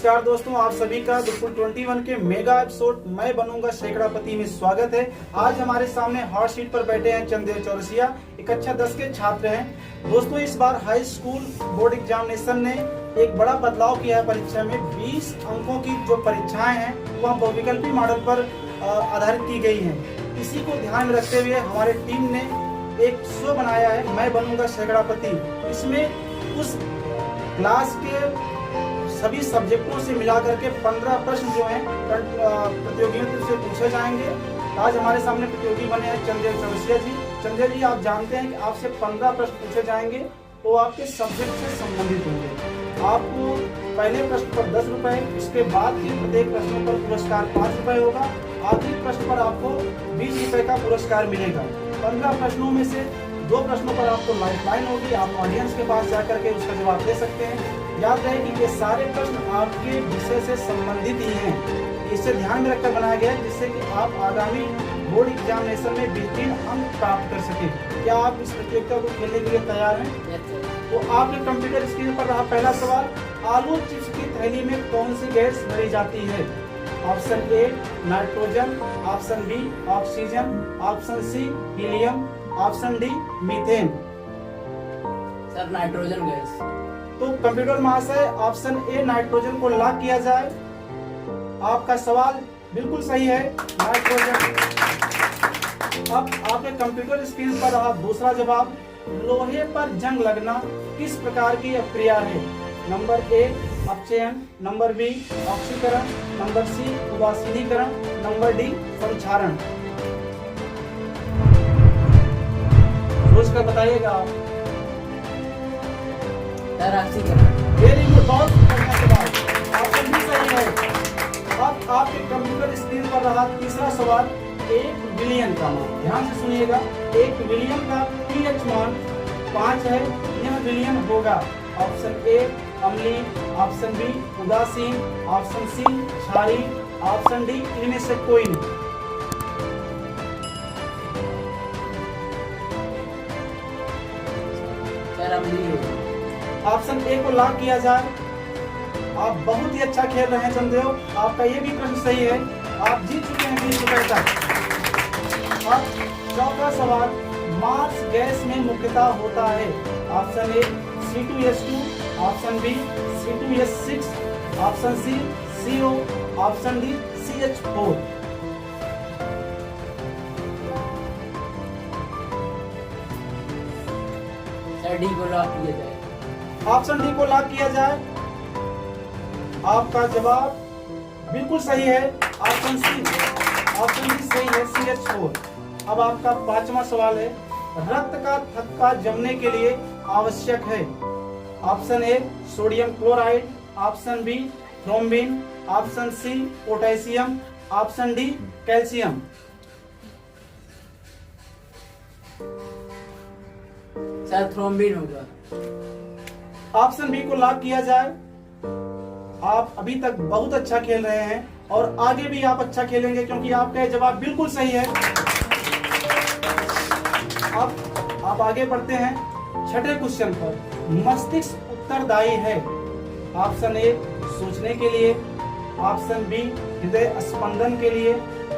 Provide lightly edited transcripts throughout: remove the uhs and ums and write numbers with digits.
नमस्कार दोस्तों, आप सभी का गुरुकुल 21 के मेगा एपिसोड मैं बनूंगा सैकड़ापति में स्वागत है। आज हमारे सामने हॉट सीट पर बैठे हैं चंदेव चौरसिया, एक कक्षा 10 के छात्र हैं। दोस्तों, इस बार हाई स्कूल बोर्ड एग्जामिनेशन ने एक बड़ा बदलाव किया है परीक्षा में। 20 अंकों की जो परीक्षाएं हैं वह बहुविकल्पी मॉडल पर आधारित की गई हैं। इसी को ध्यान में रखते हुए हमारे टीम ने एक शो बनाया है, मैं बनूंगा सैकड़ापति। इसमें उस क्लास के सभी सब्जेक्टों से मिलाकर के 15 प्रश्न जो हैं प्रतियोगियों से पूछे जाएंगे। आज हमारे सामने प्रतियोगी बने हैं चंदेव चौरसिया जी। चंदेव जी, आप जानते हैं कि आपसे 15 प्रश्न पूछे जाएंगे, वो आपके सब्जेक्ट से संबंधित होंगे। आपको पहले प्रश्न पर 10 रुपए, इसके बाद के प्रत्येक प्रश्नों पर पुरस्कार 5 रुपए होगा। आखिरी प्रश्न पर आपको 20 रुपए का पुरस्कार मिलेगा। 15 प्रश्नों में से 2 प्रश्नों पर आपको लाइफलाइन होगी, आप ऑडियंस के पास जाकर के उसका जवाब दे सकते हैं। याद रहे कि ये सारे प्रश्न आपके विषय से संबंधित ही हैं। इसे ध्यान में रखकर बनाया गया है जिससे कि आप आगामी बोर्ड एग्जामिनेशन में बेहतरीन अंक प्राप्त कर सकें। क्या आप इस प्रतियोगिता को खेलने के लिए तैयार हैं? तो आपके कंप्यूटर स्क्रीन पर रहा पहला सवाल, आलू चिप्स की थैली में कौन सी गैस भरी जाती है? Option A nitrogen, option B oxygen, option C helium, option D methane. Sir, nitrogen gas. तो कंप्यूटर महाशय, ऑप्शन ए नाइट्रोजन को लॉक किया जाए। आपका सवाल बिल्कुल सही है, नाइट्रोजन। अब आपके कंप्यूटर स्क्रीन पर रहा दूसरा जवाब, लोहे पर जंग लगना किस प्रकार की अभिक्रिया है? नंबर ए अपचयन, नंबर बी ऑक्सीकरण, नंबर सी उदासीनीकरण, नंबर डी संक्षारण। सोच कर बताइएगा आप। वेरी गुड, बहुत बढ़िया जवाब, ऑप्शन भी सही है। अब आपके कंप्यूटर स्क्रीन पर रहा तीसरा सवाल, 1 बिलियन का मान। ध्यान से सुनिएगा, 1 बिलियन का pH मान 5 है, यह बिलियन होगा। ऑप्शन ए अम्लीय, ऑप्शन बी उदासीन, ऑप्शन सी क्षारीय, ऑप्शन डी इनमें से कोई नहीं। ऑप्शन ए को लॉक किया जाए। आप बहुत ही अच्छा खेल रहे हैं चंदेव, आपका ये भी प्रश्न सही है, आप जीत चुके हैं 20 रुपए तक। अब चौथा सवाल, मार्स गैस में मुख्यतः होता है? Option A C2H2, option B C2H6, option C CO, option D CH4। D को लॉक किया जाए। ऑप्शन डी को लॉक किया जाए। आपका जवाब बिल्कुल सही है, ऑप्शन सी, ऑप्शन डी सही है, CH4। अब आपका पांचवा सवाल है, रक्त का थक्का जमने के लिए आवश्यक है? Option A sodium chloride, option B thrombin, option C potassium, option D calcium. Sir, thrombin होगा। ऑप्शन बी को लॉक किया जाए। आप अभी तक बहुत अच्छा खेल रहे हैं और आगे भी आप अच्छा खेलेंगे क्योंकि आपका यह जवाब बिल्कुल सही है। अब आप आगे बढ़ते हैं छठे क्वेश्चन पर, मस्तिष्क उत्तरदायी है? ऑप्शन ए सोचने के लिए, ऑप्शन बी हृदय स्पंदन के लिए,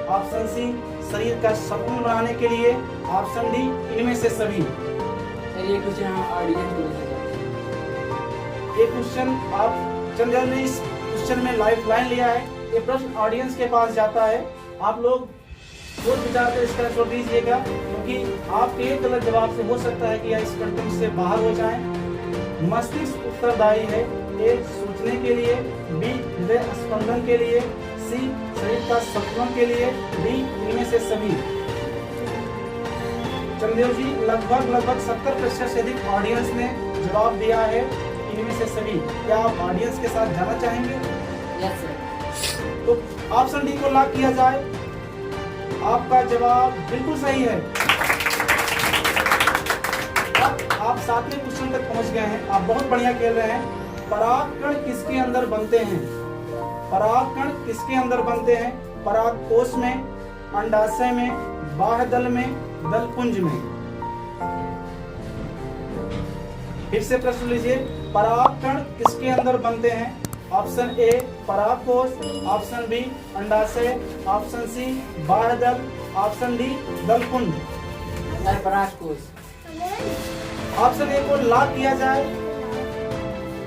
ऑप्शन सी शरीर का संतुलन बनाने के लिए, ऑप्शन डी इनमें से सभी। ये क्वेश्चन हम ऑडियंस को देना चाहते हैं। ये क्वेश्चन आप चंदेव ने इस क्वेश्चन में लाइफलाइन लिया है, ये प्रश्न ऑडियंस के पास जाता है। आप लोग सोच विचार कर इसका छोड़ दीजिएगा क्योंकि आपके एक गलत जवाब से हो सकता है कि या इस कंटेंट से बाहर हो जाएं। मस्तिष्क उत्तरदायी है, ए सोचने के लिए, बी हृदय स्पंदन के लिए, सी शरीर का संतुलन के लिए, डी इनमें से सभी। चंदेव जी, लगभग 70% से अधिक ऑडियंस ने जवाब दिया है इनमें से सभी। क्या आप ऑडियंस के साथ जाना चाहेंगे? Yes sir. तो ऑप्शन डी को लॉक किया जाए। आपका जवाब बिल्कुल सही है। अब आप 7वें क्वेश्चन तक पहुंच गए हैं, आप बहुत बढ़िया खेल रहे हैं। परागकण किसके अंदर बनते हैं? परागकण किसके अंदर बनते हैं? परागकोश में, अंडाशय में, बाह्यदल में, दलपुंज में। फिर से प्रश्न लीजिए, परागकण किसके अंदर बनते हैं? ऑप्शन ए पराग कोश, ऑप्शन बी अंडाशय, ऑप्शन सी बाह्य दल, ऑप्शन डी दलकुंड। सर पराग कोश। ऑप्शन ए को लॉक किया जाए।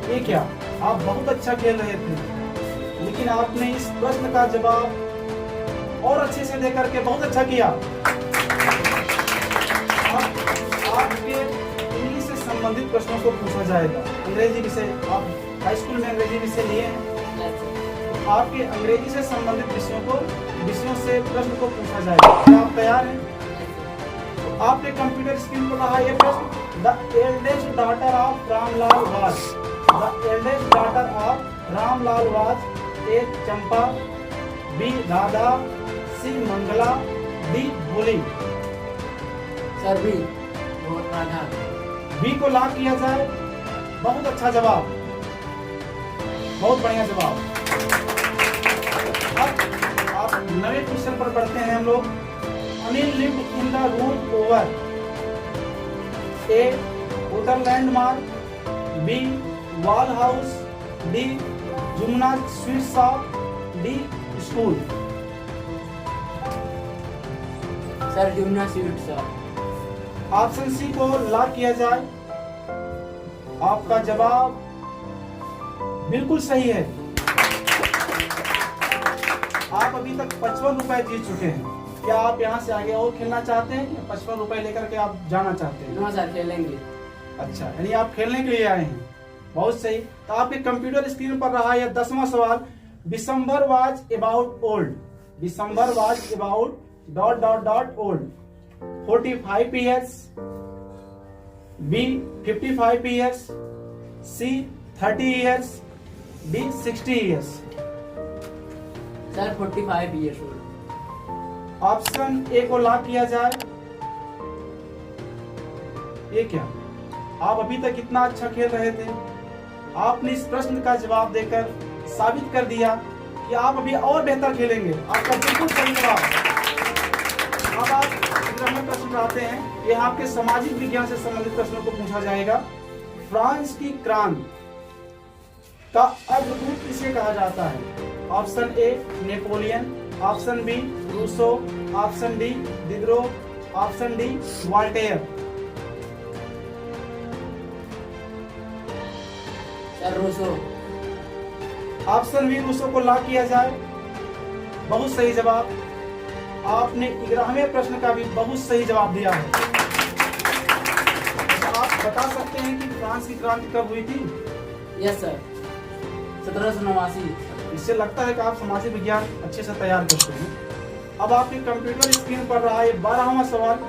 ये क्या, आप बहुत अच्छा खेल रहे थे, लेकिन आपने इस प्रश्न का जवाब और अच्छे से दे करके बहुत अच्छा किया। आपके इंग्लिश से संबंधित प्रश्नों को पूछा जाएगा। अंग्रेजी विषय, आप हाई स्कूल में अंग्रेजी विषय लिए हैं, आपके अंग्रेजी से संबंधित विषयों से प्रश्न को पूछा जाएगा। क्या आप तैयार हैं? आपके कंप्यूटर स्क्रीन पर रहा यह प्रश्न, the eldest daughter of Ramlal was, the eldest daughter of Ramlal was A Champa, B Radha, C Mangala, D Bholi. Sir B Radha. B को लॉक किया जाए। बहुत अच्छा जवाब, बहुत बढ़िया जवाब। अब आप नए क्वेश्चन पर बढ़ते हैं हम लोग। Anil lived in the room over A hotel landmark, B wall house, D Jumna sweet shop, D school. Sir Jumna sweet shop. Option C को लॉक किया जाए। आपका जवाब बिल्कुल सही है। आप अभी तक 55 रुपए जीत चुके हैं। क्या आप यहाँ से आगे और खेलना चाहते हैं या 55 रुपए लेकर के आप जाना चाहते हैं? हाँ सर खेलेंगे। अच्छा, यानी आप खेलने के लिए आए हैं। बहुत सही। तो आपके कंप्यूटर स्क्रीन पर रहा यह 10वां सवाल। December was about old, December was about dot dot dot old, 45 years, B 55 years, C 30 years, D 60 years। Sir 45 years old। Option A को लॉक किया जाए। ये क्या, आप अभी तक इतना अच्छा खेल रहे थे, आपने इस प्रश्न का जवाब देकर साबित कर दिया कि आप अभी और बेहतर खेलेंगे। आपका बिल्कुल सही जवाब। अब आप प्रश्न आते हैं, यह आपके सामाजिक विज्ञान से संबंधित प्रश्नों को पूछा जाएगा। फ्रांस की क्रांति का अग्रदूत किसे कहा जाता है? Option A Napoleon, option B Rousseau, option D Diderot, option D Voltaire. Sir Rousseau. Option B Rousseau को लॉक किया जाए। बहुत सही जवाब। आपने 11वें प्रश्न का भी बहुत सही जवाब दिया है। आप बता सकते हैं कि फ्रांस की क्रांति कब हुई थी? Yes sir 1789। इससे लगता है कि आप सामाजिक विज्ञान अच्छे से तैयार करते हैं। अब आपके कंप्यूटर स्क्रीन पर रहा है 12वां सवाल।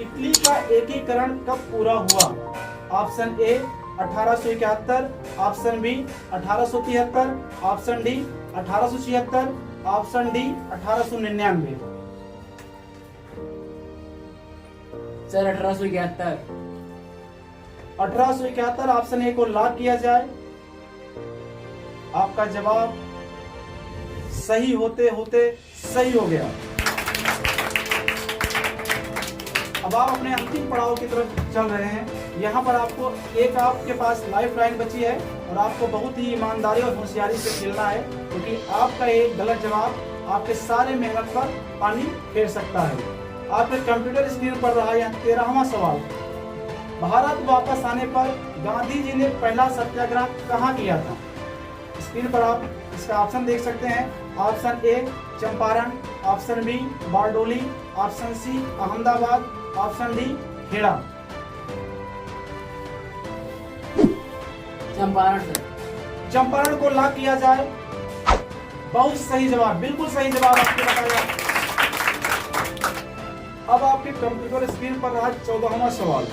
इटली का एकीकरण कब पूरा हुआ? Option A 1871, option B 1873, option D 1876, option D 1899। Sir 1871। 1871 option A को लॉक किया जाए। आपका जवाब सही होते होते सही हो गया। अब आप अपने अंतिम पड़ाव की तरफ चल रहे हैं। यहाँ पर आपको एक आपके पास लाइफ लाइन बची है और आपको बहुत ही ईमानदारी और होशियारी से खेलना है, क्योंकि आपका एक गलत जवाब आपके सारे मेहनत पर पानी फेर सकता है। आपके कंप्यूटर स्क्रीन पर रहा यह 13वां सवाल। भारत वापस आने पर गांधी जी ने पहला सत्याग्रह कहाँ किया था? स्क्रीन पर आप इसका ऑप्शन देख सकते हैं। Option A Champaran, option B Bardoli, option C Ahmedabad, option D Kheda. Champaran sir. Champaran को लॉक किया जाए। बहुत सही जवाब, बिल्कुल सही जवाब आपने बताया। अब आपके कंप्यूटर स्क्रीन पर रहा 14वां सवाल।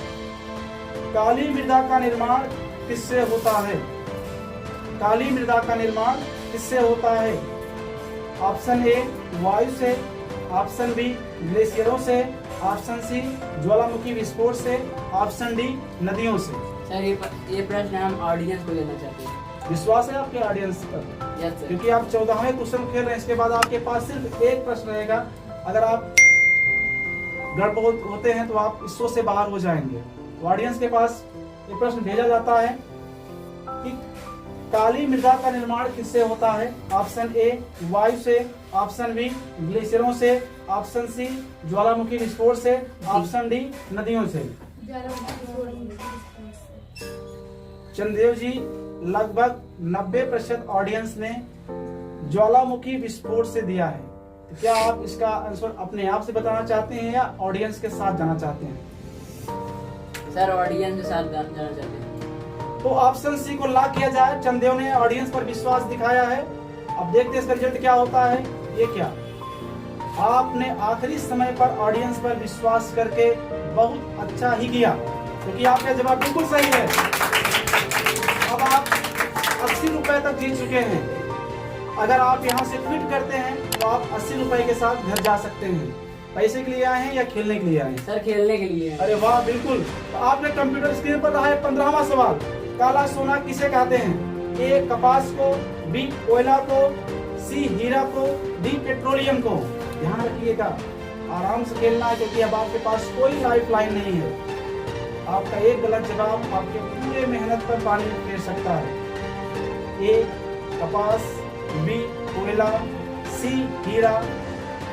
काली मृदा का निर्माण किससे होता है? काली मृदा का निर्माण किससे होता है? ऑप्शन ए वायु से, ऑप्शन बी ग्लेशियरों से, ऑप्शन सी ज्वालामुखी विस्फोट से, ऑप्शन डी नदियों से। सर ये प्रश्न हम ऑडियंस को देना चाहते हैं। विश्वास है आपके ऑडियंस पर? Yes sir. क्योंकि आप 14वें क्वेश्चन खेल रहे हैं, इसके बाद आपके पास सिर्फ एक प्रश्न रहेगा। अगर आप गड़बड़ होते हैं तो आप इस शो से बाहर हो जाएंगे। तो ऑडियंस के पास ये प्रश्न भेजा जाता है कि काली मृदा का निर्माण किससे होता है? ऑप्शन ए वायु से, ऑप्शन बी ग्लेशियरों से, ऑप्शन सी ज्वालामुखी विस्फोट से, ऑप्शन डी नदियों से। चंदेव जी, लगभग 90% ऑडियंस ने ज्वालामुखी विस्फोट से दिया है। तो क्या आप इसका आंसर अपने आप से बताना चाहते हैं या ऑडियंस के साथ जाना चाहते हैं? सर ऑडियंस के साथ जाना चाहते हैं। तो ऑप्शन सी को लॉक किया जाए। चंदेव ने ऑडियंस पर विश्वास दिखाया है। अब देखते हैं इसका रिजल्ट क्या होता है। ये क्या, आपने आखिरी समय पर ऑडियंस पर विश्वास करके बहुत अच्छा ही किया, क्योंकि आपका जवाब बिल्कुल सही है। अब आप 80 रुपए तक जीत चुके हैं। अगर आप यहाँ से क्विट करते हैं तो आप 80 रुपए के साथ घर जा सकते हैं। पैसे के लिए आए हैं या खेलने के लिए आए हैं? सर खेलने के लिए। अरे वाह, बिल्कुल। तो आपने कंप्यूटर स्क्रीन पर रहा है 15वां सवाल। काला सोना किसे कहते हैं? ए कपास को, बी कोयला को, सी हीरा को, डी पेट्रोलियम को। ध्यान रखिएगा, आराम से खेलना है, क्योंकि अब आपके पास कोई लाइफ लाइन नहीं है। आपका एक गलत जवाब आपके पूरे मेहनत पर पानी फेर सकता है। ए कपास, बी कोयला, सी हीरा,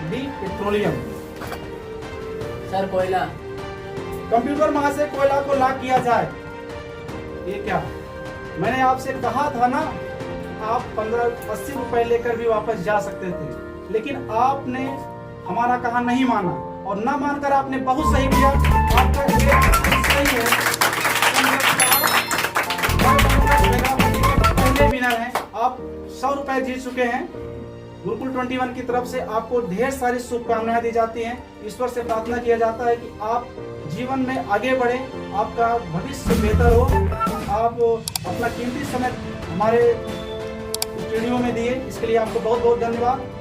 डी पेट्रोलियम। सर कोयला। कंप्यूटर महाशय, कोयला को लॉक किया जाए। ये क्या, मैंने आपसे कहा था ना, आप 80 रुपए लेकर भी वापस जा सकते थे, लेकिन आपने हमारा कहा नहीं माना, और ना मानकर आपने बहुत सही किया। आपका सही है। पहले विनर हैं आप, 100 रुपए जीत चुके हैं। गुरुकुल 21 की तरफ से आपको ढेर सारी शुभकामनाएं दी जाती हैं। वीर से प्रार्थना किया जाता है कि आप जीवन में आगे बढ़े, आपका भविष्य बेहतर हो। आप अपना कीमती समय हमारे स्टूडियो में दिए, इसके लिए आपको बहुत बहुत धन्यवाद।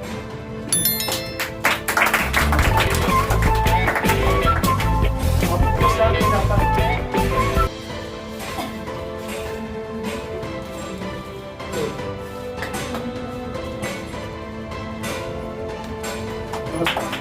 नमस्कार।